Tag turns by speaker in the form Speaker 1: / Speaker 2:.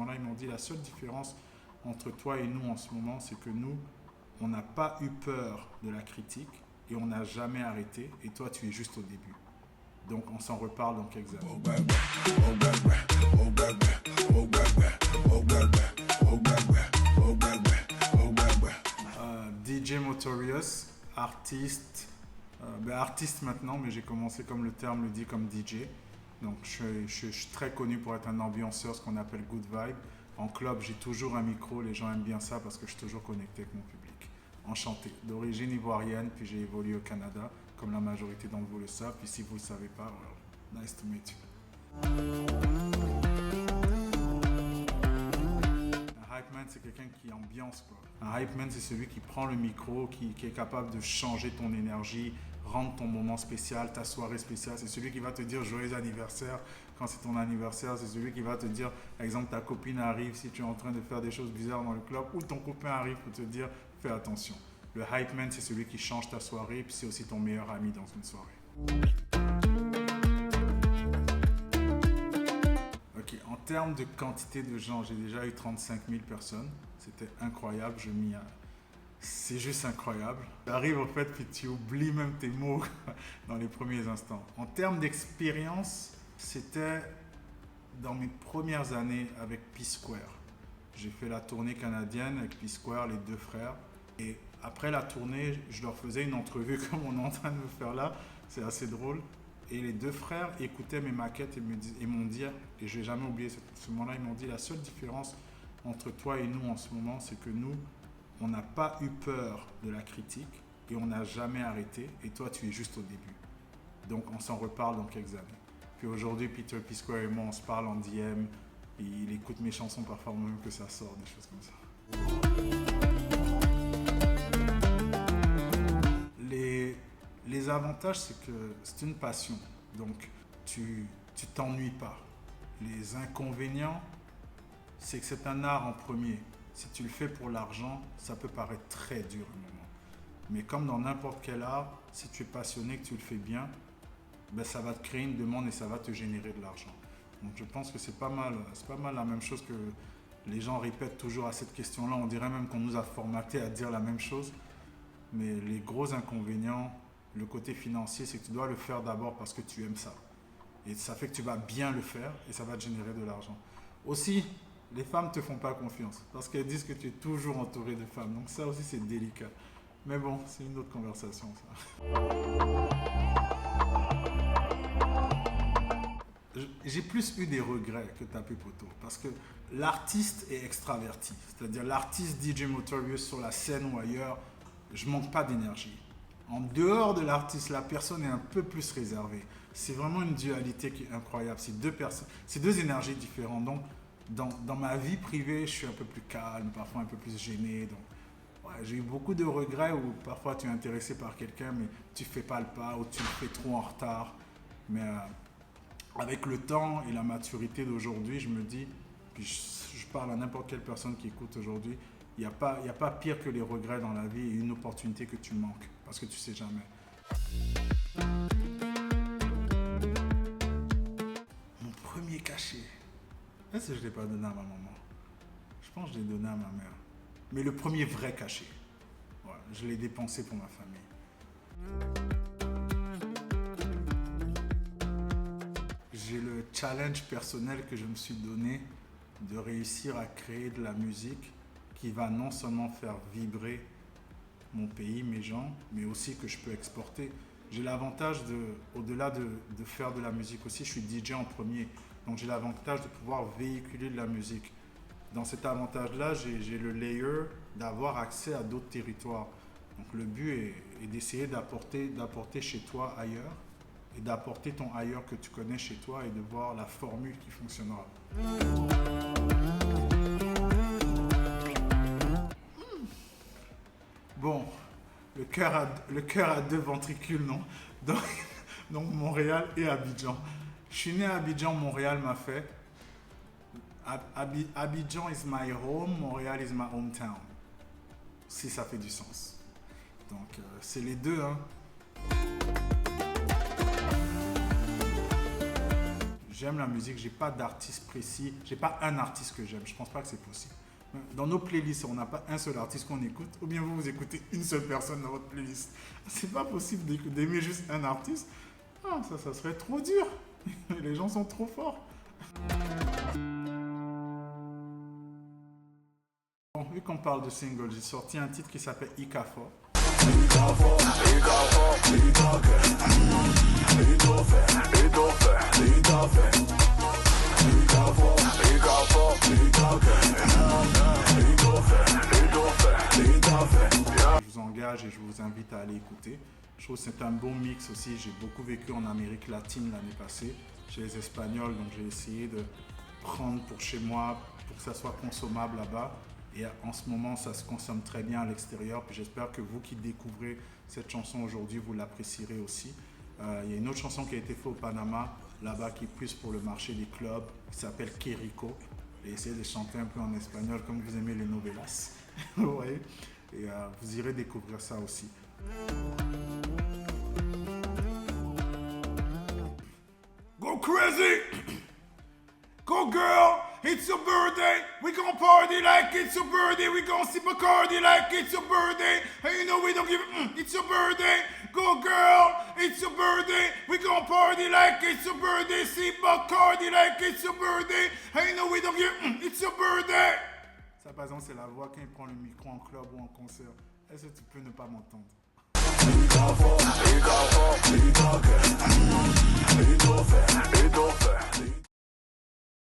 Speaker 1: Là, ils m'ont dit la seule différence entre toi et nous en ce moment, c'est que nous, on n'a pas eu peur de la critique et on n'a jamais arrêté. Et toi, tu es juste au début. Donc, on s'en reparle dans quelques années. DJ Motorious, artiste, artiste maintenant, mais j'ai commencé comme le terme le dit comme DJ. Donc je suis très connu pour être un ambianceur, ce qu'on appelle good vibe. En club, j'ai toujours un micro, les gens aiment bien ça parce que je suis toujours connecté avec mon public. Enchanté. D'origine ivoirienne, puis j'ai évolué au Canada, comme la majorité d'entre vous le savent. Puis si vous ne le savez pas, well, nice to meet you. Un hype man, c'est quelqu'un qui ambiance, quoi. Un hype man, c'est celui qui prend le micro, qui est capable de changer ton énergie, rendre ton moment spécial, ta soirée spéciale. C'est celui qui va te dire joyeux anniversaire quand c'est ton anniversaire. C'est celui qui va te dire, par exemple, ta copine arrive si tu es en train de faire des choses bizarres dans le club, ou ton copain arrive pour te dire fais attention. Le hype man, c'est celui qui change ta soirée, puis c'est aussi ton meilleur ami dans une soirée. Ok, en termes de quantité de gens, j'ai déjà eu 35 000 personnes. C'était incroyable, c'est juste incroyable. Tu arrives au fait, puis tu oublies même tes mots dans les premiers instants. En termes d'expérience, c'était dans mes premières années avec P-Square. J'ai fait la tournée canadienne avec P-Square, les deux frères. Et après la tournée, je leur faisais une entrevue comme on est en train de me faire là. C'est assez drôle. Et les deux frères écoutaient mes maquettes et m'ont dit, et je n'ai jamais oublié ce moment-là, ils m'ont dit la seule différence entre toi et nous en ce moment, c'est que nous, on n'a pas eu peur de la critique et on n'a jamais arrêté. Et toi, tu es juste au début. Donc, on s'en reparle dans quelques années. Puis aujourd'hui, Peter P-Square et moi, on se parle en DM. Et il écoute mes chansons parfois même que ça sort, des choses comme ça. Les avantages, c'est que c'est une passion. Donc, tu t'ennuies pas. Les inconvénients, c'est que c'est un art en premier. Si tu le fais pour l'argent, ça peut paraître très dur un moment. Mais comme dans n'importe quel art, si tu es passionné, que tu le fais bien, ben ça va te créer une demande et ça va te générer de l'argent. Donc je pense que c'est pas mal la même chose que les gens répètent toujours à cette question-là. On dirait même qu'on nous a formaté à dire la même chose. Mais les gros inconvénients, le côté financier, c'est que tu dois le faire d'abord parce que tu aimes ça. Et ça fait que tu vas bien le faire et ça va te générer de l'argent. Aussi, les femmes ne te font pas confiance parce qu'elles disent que tu es toujours entouré de femmes. Donc ça aussi, c'est délicat. Mais bon, c'est une autre conversation, ça. J'ai plus eu des regrets que taper poteau parce que l'artiste est extraverti. C'est-à-dire l'artiste DJ Motorious sur la scène ou ailleurs, je manque pas d'énergie. En dehors de l'artiste, la personne est un peu plus réservée. C'est vraiment une dualité qui est incroyable. C'est deux énergies différentes. Donc, dans ma vie privée, je suis un peu plus calme, parfois un peu plus gêné. Donc, ouais, j'ai eu beaucoup de regrets où parfois tu es intéressé par quelqu'un, mais tu ne fais pas le pas ou tu le fais trop en retard. Mais avec le temps et la maturité d'aujourd'hui, je me dis, puis je parle à n'importe quelle personne qui écoute aujourd'hui, il n'y a pas pire que les regrets dans la vie et une opportunité que tu manques, parce que tu ne sais jamais. Mon premier cachet. Est-ce que je ne l'ai pas donné à ma maman? Je pense que je l'ai donné à ma mère. Mais le premier vrai cachet, ouais, je l'ai dépensé pour ma famille. J'ai le challenge personnel que je me suis donné de réussir à créer de la musique qui va non seulement faire vibrer mon pays, mes gens, mais aussi que je peux exporter. J'ai l'avantage au-delà de faire de la musique aussi, je suis DJ en premier. Donc j'ai l'avantage de pouvoir véhiculer de la musique. Dans cet avantage-là, j'ai le layer d'avoir accès à d'autres territoires. Donc le but est d'essayer d'apporter chez toi ailleurs et d'apporter ton ailleurs que tu connais chez toi et de voir la formule qui fonctionnera. Bon, le cœur a deux ventricules, non? Donc Montréal et Abidjan. Je suis né à Abidjan, Montréal m'a fait. Abidjan is my home, Montréal is my hometown. Si ça fait du sens. Donc c'est les deux, hein. j'aime la musique, j'ai pas d'artiste précis, j'ai pas un artiste que j'aime, je pense pas que c'est possible. Dans nos playlists, on n'a pas un seul artiste qu'on écoute, ou bien vous écoutez une seule personne dans votre playlist. C'est pas possible d'aimer juste un artiste. Ah, ça serait trop dur. Les gens sont trop forts. Bon, vu qu'on parle de single, j'ai sorti un titre qui s'appelle Ikafor. Je vous engage et je vous invite à aller écouter. Je trouve que c'est un bon mix aussi. J'ai beaucoup vécu en Amérique latine l'année passée, chez les Espagnols, donc j'ai essayé de prendre pour chez moi pour que ça soit consommable là-bas. Et en ce moment, ça se consomme très bien à l'extérieur. Puis j'espère que vous qui découvrez cette chanson aujourd'hui, vous l'apprécierez aussi. Il y a une autre chanson qui a été faite au Panama, là-bas, qui est plus pour le marché des clubs, qui s'appelle Querico. Et essayez de chanter un peu en espagnol comme vous aimez les novelas. Vous voyez? Et vous irez découvrir ça aussi. Go crazy! Go girl! It's your birthday! We gon' party like it's your birthday! We gon' sip Bacardi like it's your birthday! And you know we don't give it's your birthday! Go girl! It's your birthday! We gon' party like it's your birthday! Sip Bacardi like it's your birthday! And you know we don't give it's your birthday! Ça, par exemple, c'est la voix quand il prend le micro en club ou en concert. Est-ce que tu peux ne pas m'entendre? Il